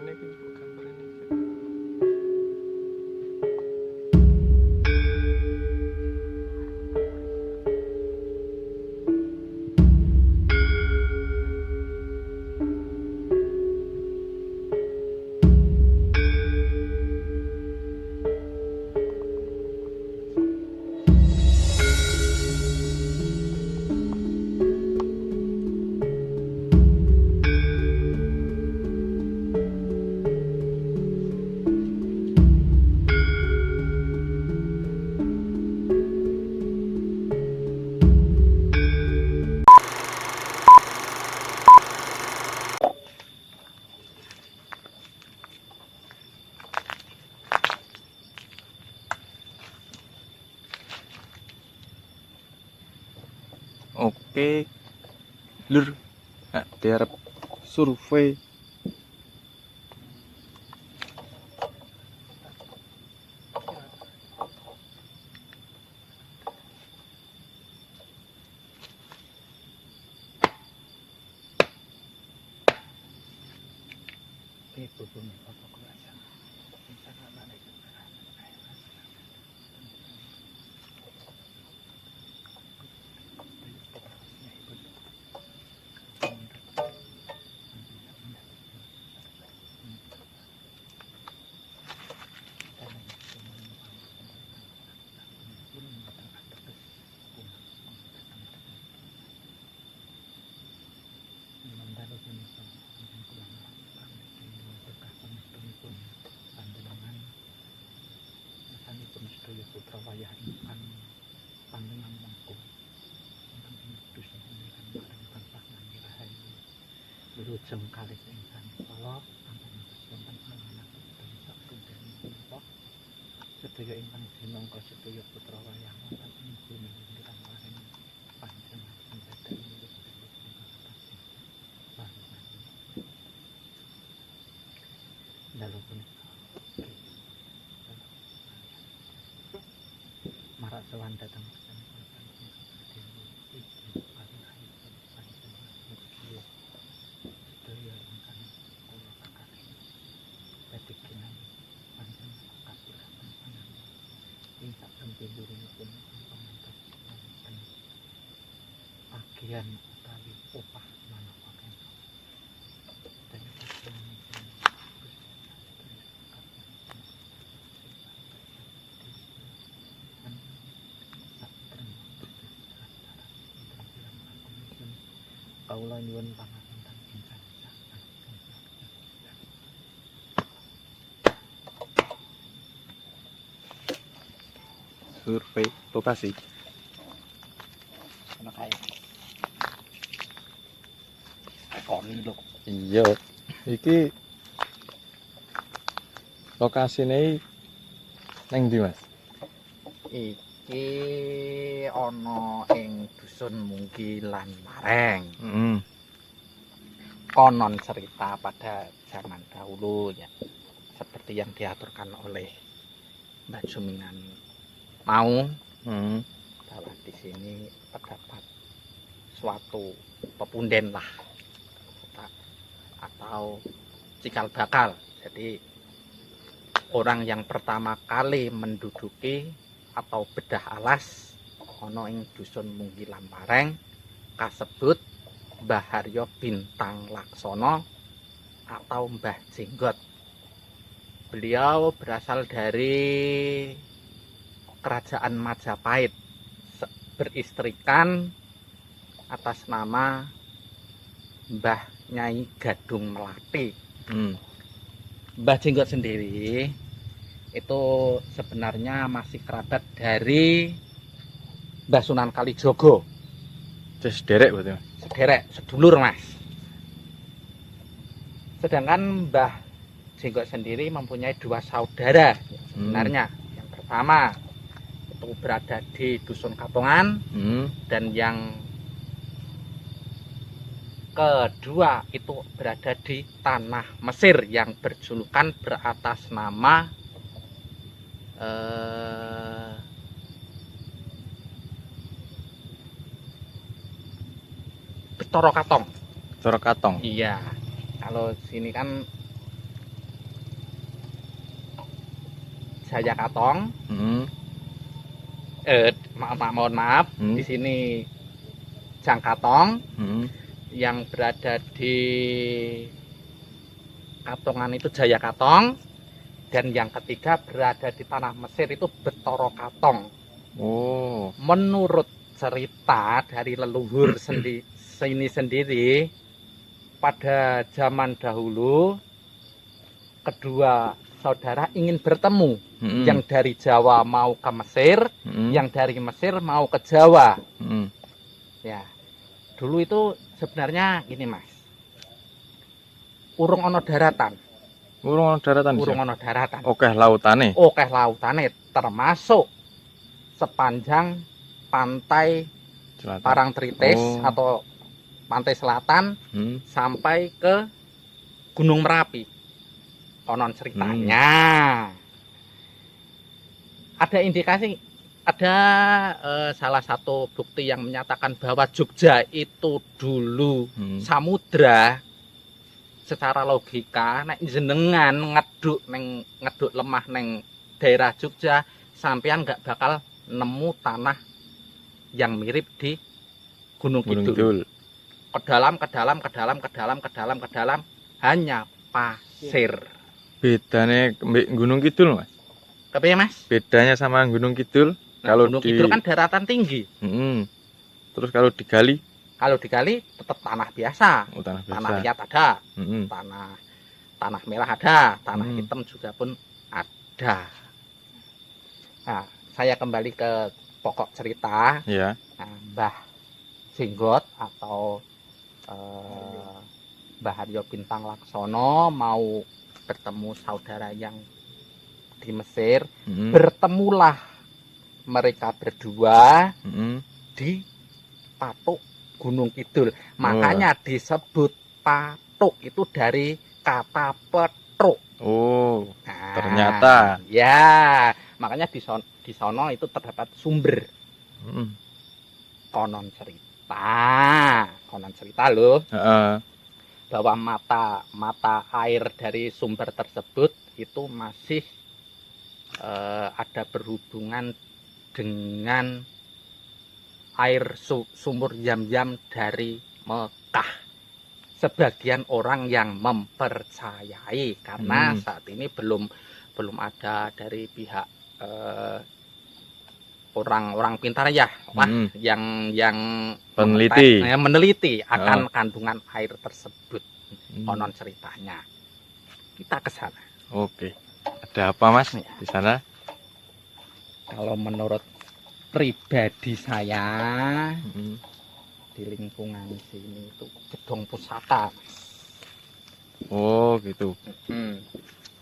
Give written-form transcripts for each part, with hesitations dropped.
Rene iki njupuk gambar ini. Oke, lur, nah, diarep survei. Putra wayah ingkang panjenengan mangku ingkang pinudus ingkang marang tansah nangge rahayu wilujeng kalih ingkang kala ampun wonten anak putra sak kunden punika sedaya ingkang dinangka sedaya putra wayah wonten ing bumi ingkang maring panjenengan senjata milik dalu punika marak sowan datang sedaya ingkang kula kakaring dadi kinami panjenengan kasuraken panjenengan ing sak tempiluripun pamantos wonten bagian utawi opah manapa kenging kaula nyuwun pangapunten ingkang sanget. Survei lokasi. Ana kae. Koni lho. Iya. Iki lokasine neng ndi, Mas? Iki ana ing dusun Mungki lan Mareng. Konon cerita pada zaman dahulu ya, seperti yang diaturkan oleh Mbak Jumingan mau bahwa di sini terdapat suatu pepunden lah atau cikal bakal. Jadi orang yang pertama kali menduduki atau bedah alas ana ing dusun Mungki lan Mareng kasebut Mbah Haryo Bintang Laksono atau Mbah Jenggot. Beliau berasal dari kerajaan Majapahit, beristrikan atas nama Mbah Nyai Gadung Melati. Mbah Jenggot sendiri itu sebenarnya masih kerabat dari Mbah Sunan Kalijogo. Sederek berarti, Mas? Sederek, sedulur, Mas. Sedangkan Mbah Jenggot sendiri mempunyai dua saudara sebenarnya. Yang pertama itu berada di Dusun Katongan dan yang kedua itu berada di Tanah Mesir yang berjulukan beratas nama Betoro Katong. Betoro Katong. Iya. Kalau sini kan Jaya Katong. Mohon maaf, di sini Jang Katong. Yang berada di Katongan itu Jaya Katong. Dan yang ketiga berada di tanah Mesir itu Betoro Katong. Oh. Menurut cerita dari leluhur sini sendiri, pada zaman dahulu kedua saudara ingin bertemu. Yang dari Jawa mau ke Mesir, yang dari Mesir mau ke Jawa. Ya, dulu itu sebenarnya gini Mas, urung ono daratan. Urung ono daratan. Urung ono daratan. Oke lautane. Oke lautane, termasuk sepanjang pantai Selatan. Parangtritis atau pantai selatan sampai ke Gunung Merapi. Konon ceritanya ada indikasi, ada salah satu bukti yang menyatakan bahwa Jogja itu dulu samudra. Secara logika nek jenengan ngeduk lemah neng daerah Jogja, sampean nggak bakal nemu tanah yang mirip di Gunung Kidul. Ke dalam hanya pasir. Bedanya Gunung Kidul, Mas? Kepiye, Mas? Bedanya sama Gunung Kidul? Nah, kalau Gunung Kidul kan daratan tinggi. Terus kalau digali? Kalau digali tetap tanah biasa. Tanah liat ada, tanah merah ada, tanah hitam juga pun ada. Nah, saya kembali ke pokok cerita. Ya. Nah, Mbah Jenggot atau Mbah Haryo Bintang Laksono mau bertemu saudara yang di Mesir. Bertemulah mereka berdua di Patuk Gunung Kidul. Makanya disebut patuk itu dari kata petruk. Oh, nah, ternyata. Ya, makanya di sono itu terdapat sumber. Konon cerita loh. Bahwa mata air dari sumber tersebut itu masih ada berhubungan dengan air sumur Zam-Zam dari Mekah. Sebagian orang yang mempercayai, karena saat ini belum ada dari pihak orang pintar ya, yang meneliti akan kandungan air tersebut. Konon ceritanya. Kita ke sana. Oke. Ada apa, Mas, di sana? Kalau menurut pribadi saya, di lingkungan sini itu gedung pusaka. Oh gitu.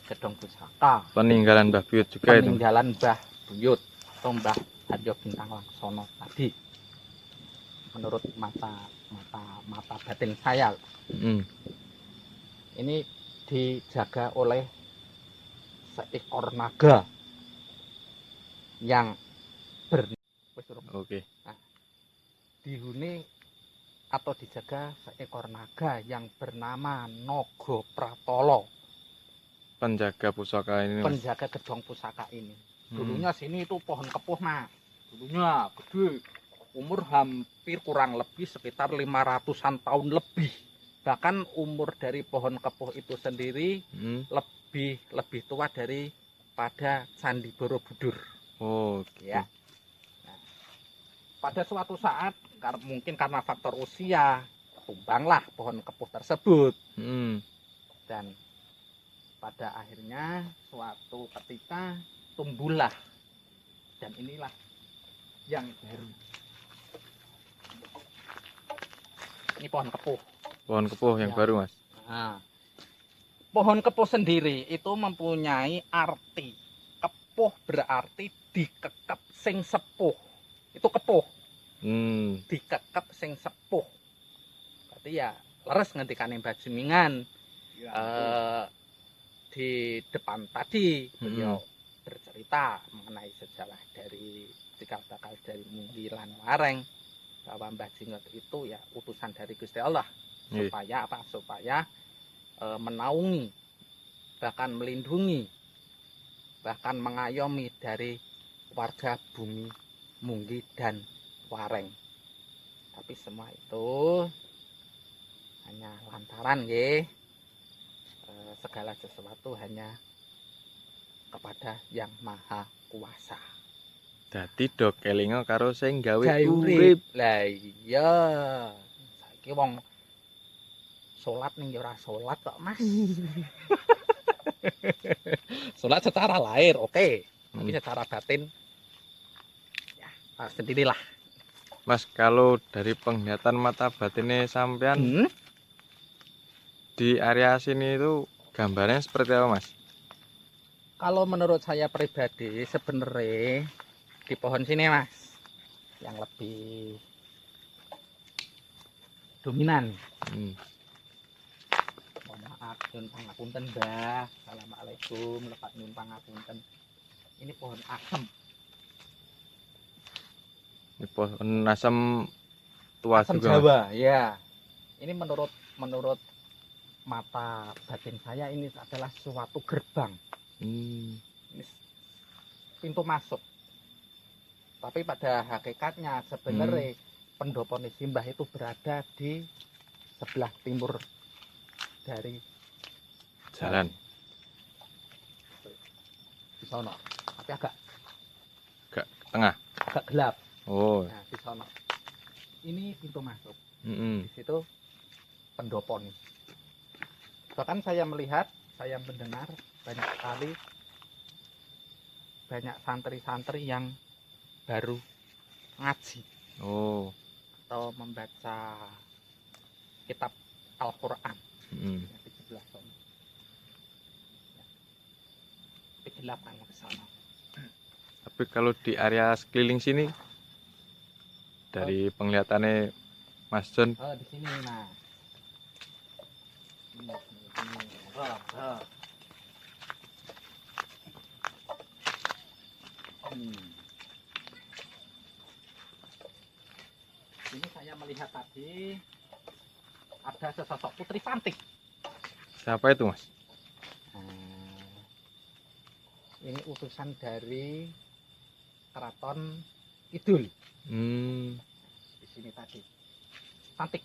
Gedung pusaka. Peninggalan Mbah Buyut juga itu. Peninggalan Mbah Buyut atau Mbah Haryo Bintang Laksono tadi. Menurut mata batin saya, ini dijaga oleh seekor naga yang nah, dihuni atau dijaga seekor naga yang bernama Nogo Pratolo. Penjaga pusaka ini. Penjaga gedung pusaka ini. Dulunya sini itu pohon kepuh, Mas. Dulunya gede. Umur hampir kurang lebih sekitar 500-an tahun lebih. Bahkan umur dari pohon kepuh itu sendiri lebih tua daripada Candi Borobudur. Oh, gitu. Ya. Nah, pada suatu saat mungkin karena faktor usia, tumbanglah pohon kepuh tersebut. Dan pada akhirnya suatu ketika tumbuhlah, dan inilah yang baru. Ini pohon kepuh. Pohon kepuh yang baru, Mas. Nah, pohon kepuh sendiri itu mempunyai arti. Kepuh berarti dikekep sing sepuh. Itu kepuh. Dikekep sing sepuh. Berarti ya leres ngendikane Mbah Jumingan. Di depan tadi beliau bercerita mengenai sejarah dari cikal bakal dari Munggi lan Wareng, bahwa Mbah Jenggot itu ya utusan dari Gusti Allah. Supaya apa? Supaya menaungi, bahkan melindungi bahkan mengayomi dari warga Bumi Munggi dan Wareng. Tapi semua itu hanya lantaran segala sesuatu hanya kepada Yang Maha Kuasa. Dadi do kelinga karo sing gawe Gawe urip. urip. Lah iya. Saiki wong salat ning ora salat kok, Mas. Salat secara lahir oke, tapi secara batin ya sendirilah. Mas, kalau dari penglihatan mata batinnya sampean di area sini itu gambarnya seperti apa, Mas? Kalau menurut saya pribadi sebenarnya di pohon sini, Mas, yang lebih dominan. Mohon maaf, nyun pangapunten, Mbah. Assalamualaikum, lepat nyun pangapunten. Ini pohon asem. Ini pohon asam tua Asem juga, Jawa, ya. Ini menurut mata batin saya ini adalah suatu gerbang. Ini pintu masuk. Tapi pada hakikatnya sebenarnya pendopo Simbah itu berada di sebelah timur dari jalan. Di sana. Tapi agak Tengah. agak gelap. Oh. Nah, di sana. Ini pintu masuk. Mm-mm. Di situ pendopo nih. Bahkan saya melihat, saya mendengar banyak sekali banyak santri-santri yang baru ngaji Oh. atau membaca kitab Al-Quran. Mm. Di sebelah sana. Tapi gelap kan ke sana. Tapi kalau di area sekeliling sini dari penglihatannya Mas John, Oh, di sini, nah. Ini. Oh. Ini saya melihat tadi ada sesosok putri cantik. siapa itu, Mas? Ini utusan dari Keraton Kidul. Di sini tadi cantik,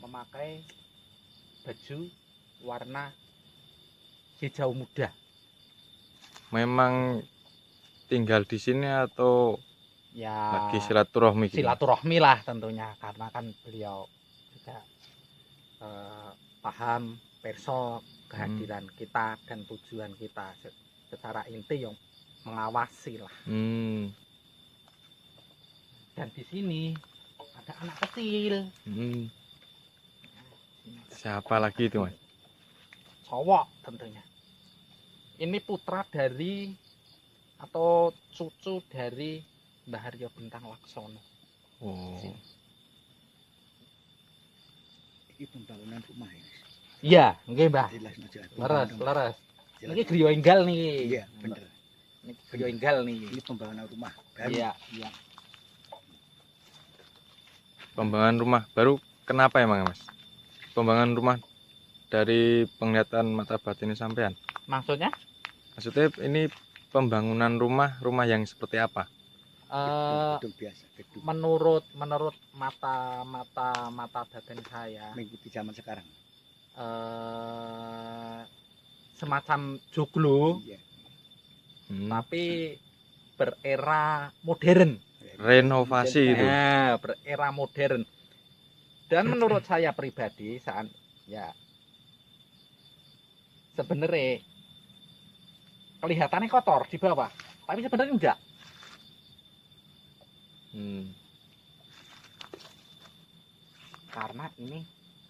memakai baju warna hijau muda. Memang tinggal di sini atau Ya, lagi silaturahmi gitu? silaturahmi lah tentunya, karena kan beliau juga paham perso kehadiran kita dan tujuan kita secara inti yang mengawasi lah. Dan di sini ada anak kecil. Siapa lagi itu, Mas? Cowok tentunya. Ini putra dari atau cucu dari Mbah Haryo Bintang Laksono. Oh. Ini pembangunan rumah ini. Iya, nggih, Mbah. Jelas aja. Leres. Ini griya enggal nih. Iya, bener. Ini griya enggal nih. Ini pembangunan rumah baru. Iya. Pembangunan rumah baru kenapa emang, Mas? Pembangunan rumah dari penglihatan mata batin sampean. Maksudnya? Maksudnya ini pembangunan rumah yang seperti apa? Gedung biasa, gedung. Menurut mata batin saya Mengikuti zaman sekarang. semacam joglo, Iya. tapi berera modern. Renovasi itu. Nah, berera modern. Dan menurut saya pribadi saat ya sebenarnya kelihatannya kotor di bawah, tapi sebenarnya enggak. Karena ini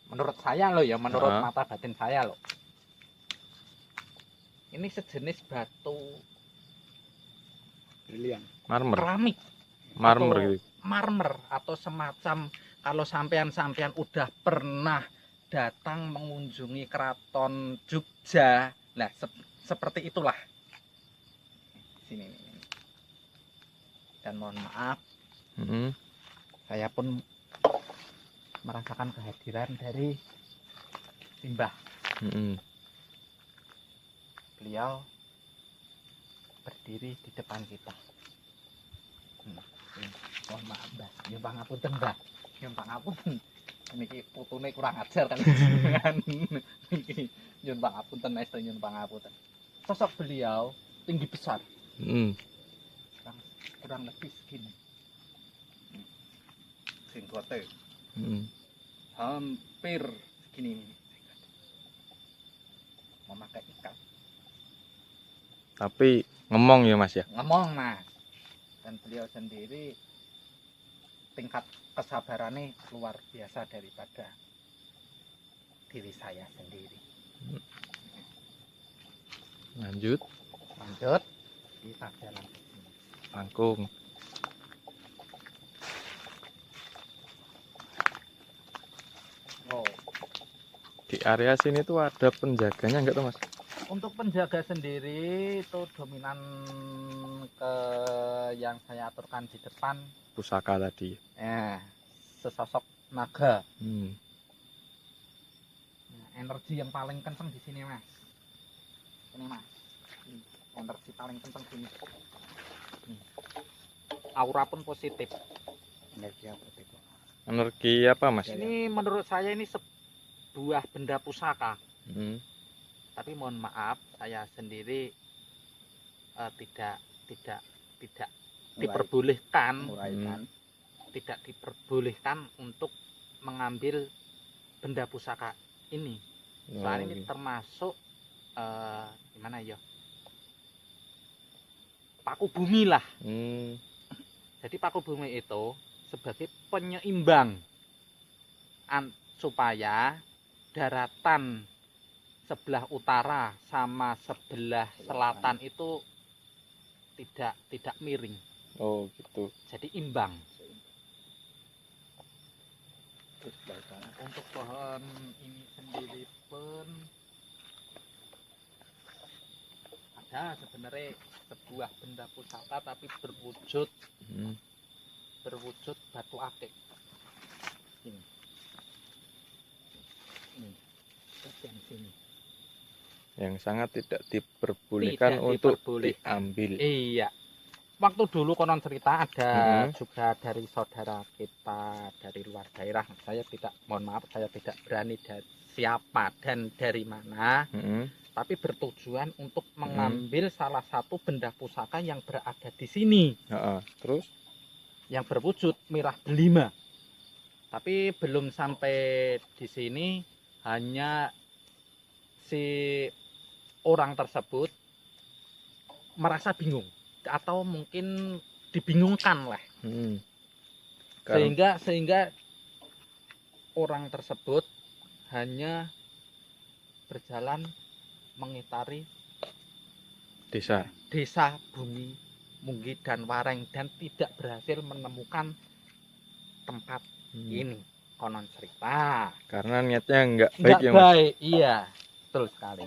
menurut saya loh ya, menurut mata batin saya loh. Ini sejenis batu Berlian. Marmer. keramik. Marmer atau gitu. Marmer atau semacam, kalau sampean udah pernah datang mengunjungi Keraton Jogja, nah seperti itulah. Sini. Dan mohon maaf, saya pun merasakan kehadiran dari Simbah. Beliau berdiri di depan kita. Mohon maaf Mbah, nyuwun pangapunten Mbah. Nyuwun pangapunten. Niki putune kurang ajar kan. Niki nyuwun pangapunten, estu nyuwun pangapunten. Sosok beliau tinggi besar. Kurang lebih segini. Singkote. Hampir segini ini. Memakai ikat. Tapi ngomong ya Mas ya. Ngomong Mas. Dan beliau sendiri tingkat kesabarannya luar biasa daripada diri saya sendiri. Lanjut. Kita jalan ke sini. Langkung. Oh, Di area sini tuh ada penjaganya enggak tuh Mas? untuk penjaga sendiri itu dominan ke yang saya aturkan di depan. Pusaka tadi. Sesosok naga. Nah, energi yang paling kenceng di sini Mas. Ini Mas. Energi paling kenceng sini. Aura pun positif. Energi apa itu? Energi apa Mas? Ini menurut saya ini sebuah benda pusaka. Tapi mohon maaf, saya sendiri tidak diperbolehkan, tidak diperbolehkan untuk mengambil benda pusaka ini. Soalnya ini termasuk gimana ya? Paku bumi lah. Jadi paku bumi itu sebagai penyeimbang supaya daratan sebelah utara sama sebelah selatan itu tidak miring. Oh gitu. Jadi imbang. Untuk pohon ini sendiri pun ada sebenarnya sebuah benda pusaka tapi berwujud batu akik. Ini bagian sini. Yang sangat tidak diperbolehkan untuk diambil. Iya. Waktu dulu konon cerita ada juga dari saudara kita dari luar daerah. Saya tidak, mohon maaf, saya tidak berani dari siapa dan dari mana. Tapi bertujuan untuk mengambil salah satu benda pusaka yang berada di sini. Terus? Yang berwujud mirah delima. Tapi belum sampai di sini, hanya si orang tersebut merasa bingung atau mungkin dibingungkan lah. Sehingga orang tersebut hanya berjalan mengitari desa Bumi Munggi dan Wareng dan tidak berhasil menemukan tempat ini, konon cerita. Karena niatnya enggak baik ya Mas? Baik, iya, betul sekali.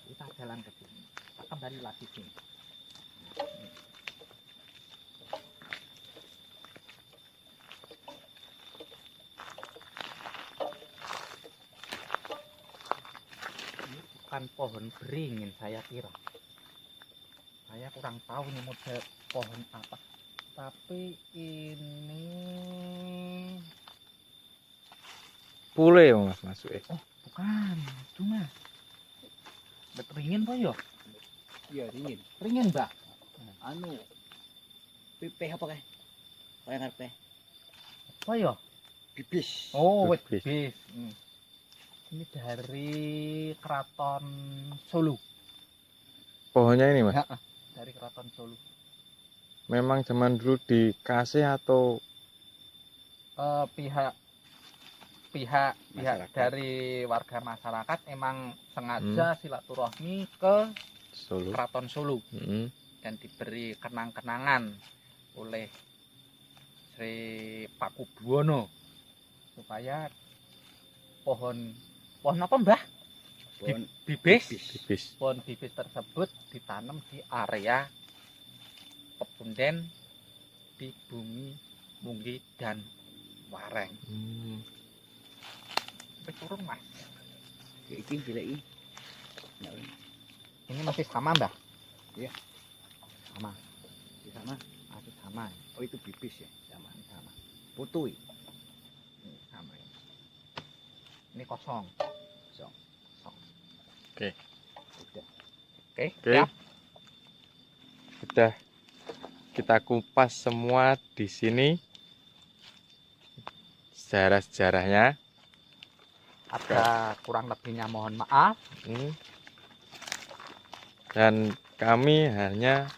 Kita jalan ke sini, kita kembali lagi sini. Ini bukan pohon beringin saya kira. Saya kurang tahu ini model pohon apa. Tapi ini Pule ya Mas masuk. oh bukan, itu Mas. Beringin po yo? Iya ringin. Ringin Mbak. Anu pipih apa kae? Kaya ngarepe Apa yo? bibis. Oh, wit Bibis. bibis. Ini dari Keraton Solo. Pohonnya ini Mas? Dari Keraton Solo. Memang zaman dulu dikasih atau Pihak Masyarakat. dari warga masyarakat emang sengaja silaturahmi ke Solo? Keraton Solo dan diberi kenang-kenangan oleh Sri Pakubuwono supaya pohon apa Mbah? Pohon Bibis. Bibis. Pohon bibis tersebut ditanam di area Pepunden di Bumi Munggi dan Wareng. Hmm. Sampai turun Mas. iki jelek iki. Ini masih sama, Mbah? Iya. Sama. Di sana. Masih sama. Oh itu pipis ya. Sama. Sama. Putui. Ini sama. Ini kosong. Kosong. Kosong. Oke. Udah. Oke. Oke. Siap. Sudah kita kupas semua di sini sejarah-sejarahnya. Ada kurang lebihnya mohon maaf. Dan kami hanya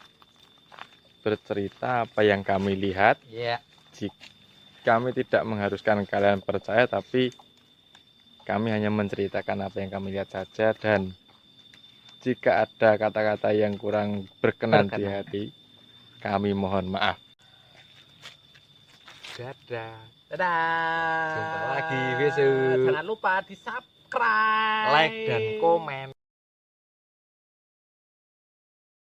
bercerita apa yang kami lihat. Iya. Kami tidak mengharuskan kalian percaya, tapi kami hanya menceritakan apa yang kami lihat saja. Dan jika ada kata-kata yang kurang berkenan di hati, kami mohon maaf. Dadah. Dadah. Jumpa lagi besok. Jangan lupa di subscribe, Like dan komen.